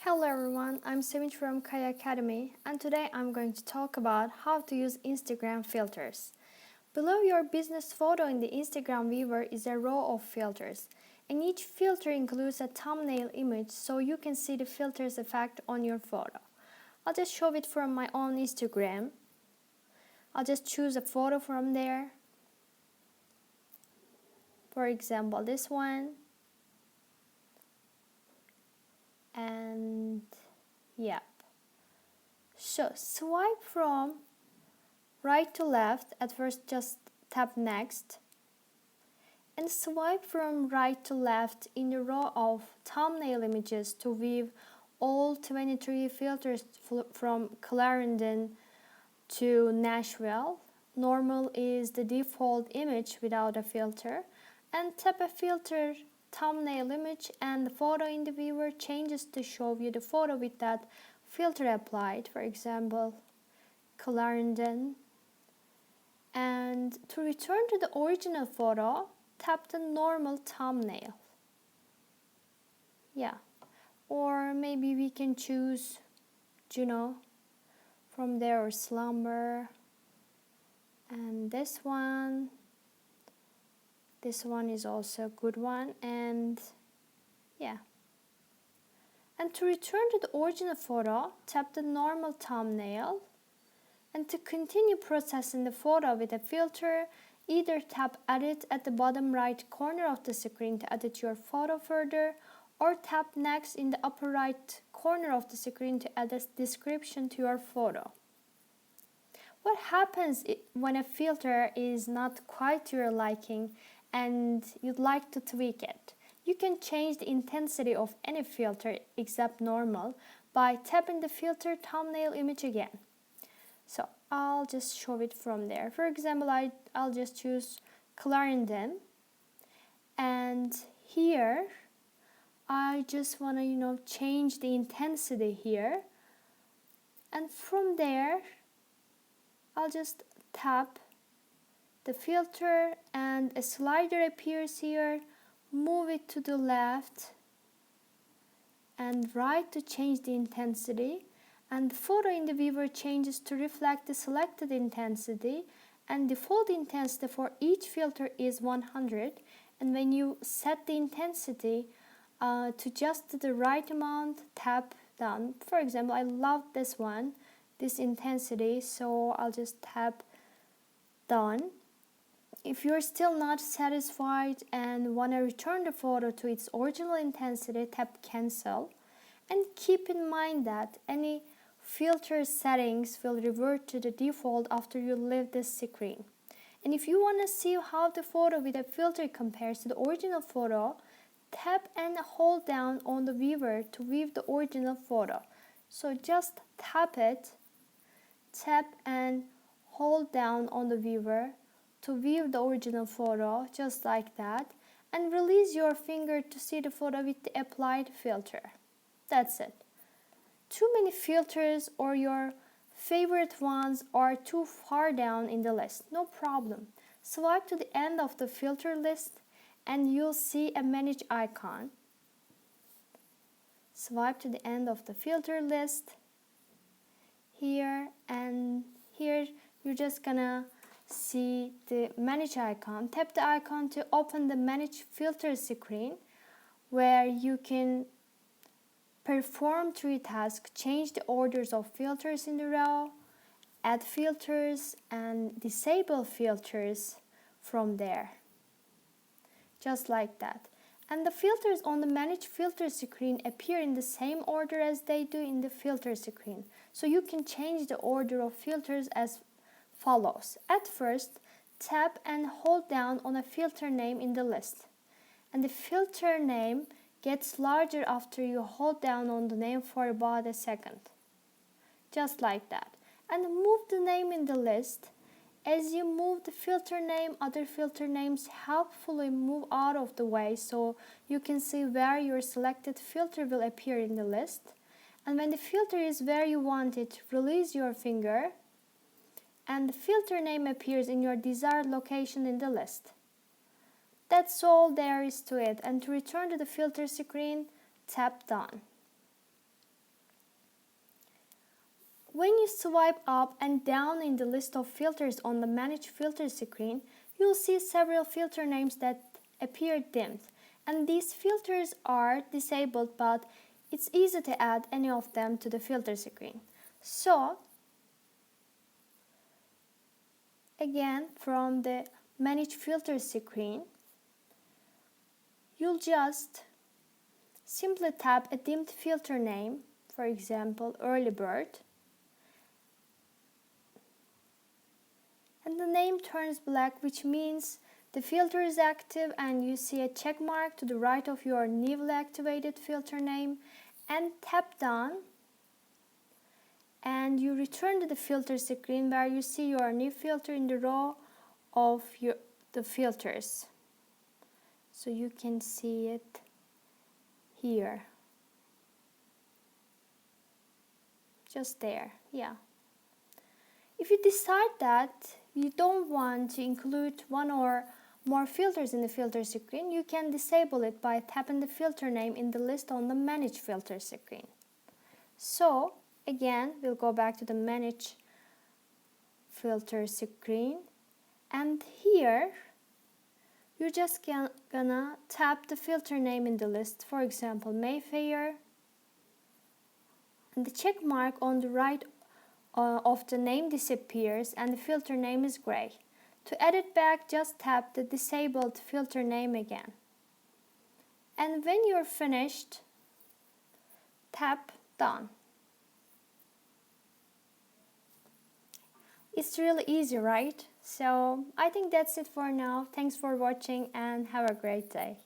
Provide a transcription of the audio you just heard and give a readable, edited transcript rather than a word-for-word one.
Hello everyone, I'm Sevinch from Kaya Academy, and today I'm going to talk about how to use Instagram filters. Below your business photo in the Instagram viewer is a row of filters, and each filter includes a thumbnail image so you can see the filter's effect on your photo. I'll just show it from my own Instagram. I'll just choose a photo from there. For example, this one. And yeah. So swipe from right to left. At first just tap next. And swipe from right to left in the row of thumbnail images to view all 23 filters from Clarendon to Nashville. Normal is the default image without a filter. And tap a filter thumbnail image and the photo in the viewer changes to show you the photo with that filter applied. For example, Clarendon. And to return to the original photo, tap the normal thumbnail. Yeah. Or maybe we can choose Juno from there, or Slumber. And this one is also a good one. And yeah. And to return to the original photo, tap the normal thumbnail. And to continue processing the photo with a filter, either tap Edit at the bottom right corner of the screen to edit your photo further, or tap Next in the upper right corner of the screen to add a description to your photo. What happens when a filter is not quite to your liking and you'd like to tweak it? You can change the intensity of any filter except normal by tapping the filter thumbnail image again. So I'll just show it from there. For example, I'll just choose Clarendon, and here I just want to change the intensity here, and from there I'll just tap the filter and a slider appears here. Move it to the left and right to change the intensity. And the photo in the viewer changes to reflect the selected intensity, and default intensity for each filter is 100. And when you set the intensity to just the right amount, tap Done. For example, I love this one, this intensity, so I'll just tap Done. If you're still not satisfied and want to return the photo to its original intensity, tap Cancel. And keep in mind that any filter settings will revert to the default after you leave this screen. And if you want to see how the photo with a filter compares to the original photo, tap and hold down on the viewer to view the original photo. So just tap it, tap and hold down on the viewer to view the original photo, just like that, and release your finger to see the photo with the applied filter. That's it. Too many filters or your favorite ones are too far down in the list. No problem. Swipe to the end of the filter list and you'll see a manage icon. Swipe to the end of the filter list here, and here you're just gonna see the manage icon. Tap the icon to open the manage filter screen where you can perform 3 tasks: change the orders of filters in the row, add filters, and disable filters from there. Just like that. And the filters on the Manage Filter screen appear in the same order as they do in the filter screen. So you can change the order of filters as follows. At first, tap and hold down on a filter name in the list. And the filter name gets larger after you hold down on the name for about a second. Just like that. And move the name in the list. As you move the filter name, other filter names helpfully move out of the way so you can see where your selected filter will appear in the list. And when the filter is where you want it, release your finger and the filter name appears in your desired location in the list. That's all there is to it, and to return to the filter screen, tap Done. When you swipe up and down in the list of filters on the Manage Filters screen, you'll see several filter names that appear dimmed. And these filters are disabled, but it's easy to add any of them to the filter screen. So, again, from the Manage Filters screen, you'll just simply tap a dimmed filter name, for example, Early Bird, and the name turns black, which means the filter is active, and you see a check mark to the right of your newly activated filter name, and tap done, and you return to the filter screen where you see your new filter in the row of the filters. So you can see it here. Just there, yeah. If you decide that you don't want to include one or more filters in the filter screen, you can disable it by tapping the filter name in the list on the Manage Filter screen. So, again, we'll go back to the Manage Filter screen, and here you're just gonna tap the filter name in the list, for example, Mayfair, and the check mark on the right of the name disappears and the filter name is gray. To add it back, just tap the disabled filter name again. And when you're finished, tap done. It's really easy, right? So I think that's it for now. Thanks for watching and have a great day.